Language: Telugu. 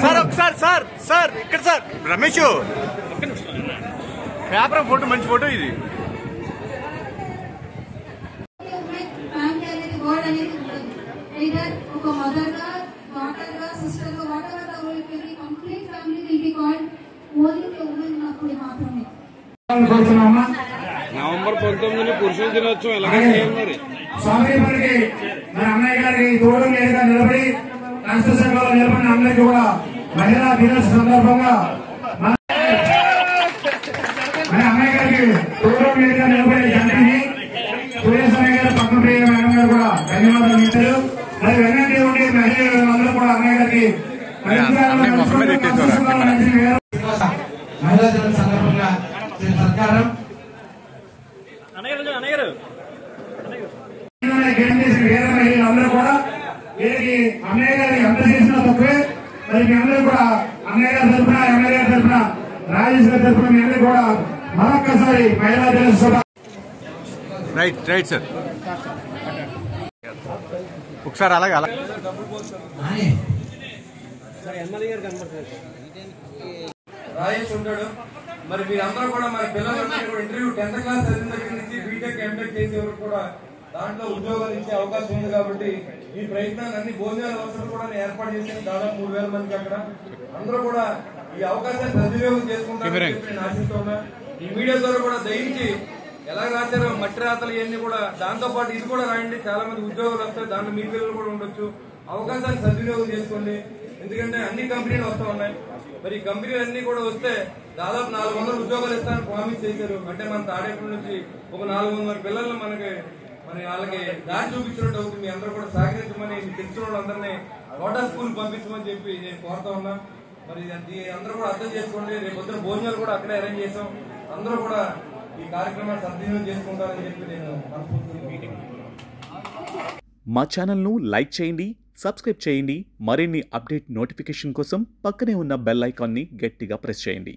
సార్ ఒకసారి సార్ ఇక్కడ సార్ రమేష్ పేపర్ ఫోటో మంచి ఫోటో ఇది. ఒక మదర్ గా డాటర్ గా సిస్టర్ గా whatever the role can be complete family will be called only women ఉన్నప్పుడు మాత్రమే. నవంబర్ 19 పురుషుల దినోత్సవం ఎలాగ చేయాలి మరి? స్వామికి మన అన్నయ్య గారికి తోడు లేదుగా నిలబడి కన్స్ట్రక్షన్ లో నిలబడిన అందరికీ కూడా మహిళా దినోత్సవ సందర్భంగా మన అన్నయ్య గారికి తోడు లేదుగా నిలబడి జంటిని సూర్యస్వామి గారు పక్కన ప్రియ మేడం గారు కూడా ధన్యవాదాలు ఇచ్చారు. మరి వెనక్కి ఉండి మహిళలు అందరూ కూడా అన్నయ్య గారికి మహిళా దినోత్సవ సందర్భంగా సత్కారం అందరూ కూడా వీరికి అన్నయ్య గారి ఎంత చేసినా తక్కువే. మరి మీ అందరూ కూడా అన్నయ్య గారి తరఫున ఎమ్మెల్యే గారి తరఫున రాజేష్ గారి తరఫున మీ అందరూ కూడా మరొక్కసారి మహిళా దినోత్సవ రైట్ సార్ ఒకసారి అలాగే రాజేష్ ఉంటాడు. మరి మీరందరూ కూడా మరి పిల్లలందరూ ఇంటర్వ్యూ 10th క్లాస్ చదివిన దగ్గర నుంచి బీటెక్ ఎంటెక్ చేసే వరకు కూడా దాంట్లో ఉద్యోగాలు ఇచ్చే అవకాశం ఉంది. కాబట్టి ఈ ప్రయత్నాన్ని అన్ని భోజనాల వసతులు కూడా ఏర్పాటు చేసిన దాదాపు 3000 మందికి అక్కడ అందరూ కూడా ఈ అవకాశాన్ని సద్వినియోగం చేసుకుంటారని నేను ఆశిస్తున్నా. ఈ మీడియా ద్వారా కూడా దయించి ఎలా రాశారో మట్టి రాతలు ఇవన్నీ కూడా దాంతో పాటు ఇది కూడా రాయండి. చాలా మంది ఉద్యోగాలు వస్తాయి, దాంట్లో మీ పిల్లలు కూడా ఉండొచ్చు. అవకాశాన్ని సద్వినియోగం చేసుకోండి. ఎందుకంటే అన్ని కంపెనీలు వస్తూ ఉన్నాయి. మరి ఈ కంపెనీలు అన్ని కూడా వస్తే దాదాపు 400 ఉద్యోగాలు ఇస్తానని ప్రామిస్ చేశారు. అంటే మన తాడేపల్లి నుంచి ఒక 400 పిల్లల్ని మరి వాళ్ళకి దారి చూపించినట్టు అవుతుంది. మీ అందరూ కూడా సహకరించమని మీకు తెలిసిన వాళ్ళందరినీ రోటా స్కూల్ పంపించమని చెప్పి నేను కోరుతా ఉన్నా. మరి అందరూ కూడా అర్థం చేసుకోండి. రేపు పొద్దున భోజనాలు కూడా అక్కడే అరేంజ్ చేసాం. అందరూ కూడా ఈ కార్యక్రమాన్ని సద్వినియోగం చేసుకుంటారని చెప్పి నేను మనస్ఫూర్తిగా మా ఛానల్ను లైక్ చేయండి, సబ్స్క్రైబ్ చేయండి. మరిన్ని అప్డేట్ నోటిఫికేషన్ కోసం పక్కనే ఉన్న బెల్ ఐకాన్ని గట్టిగా ప్రెస్ చేయండి.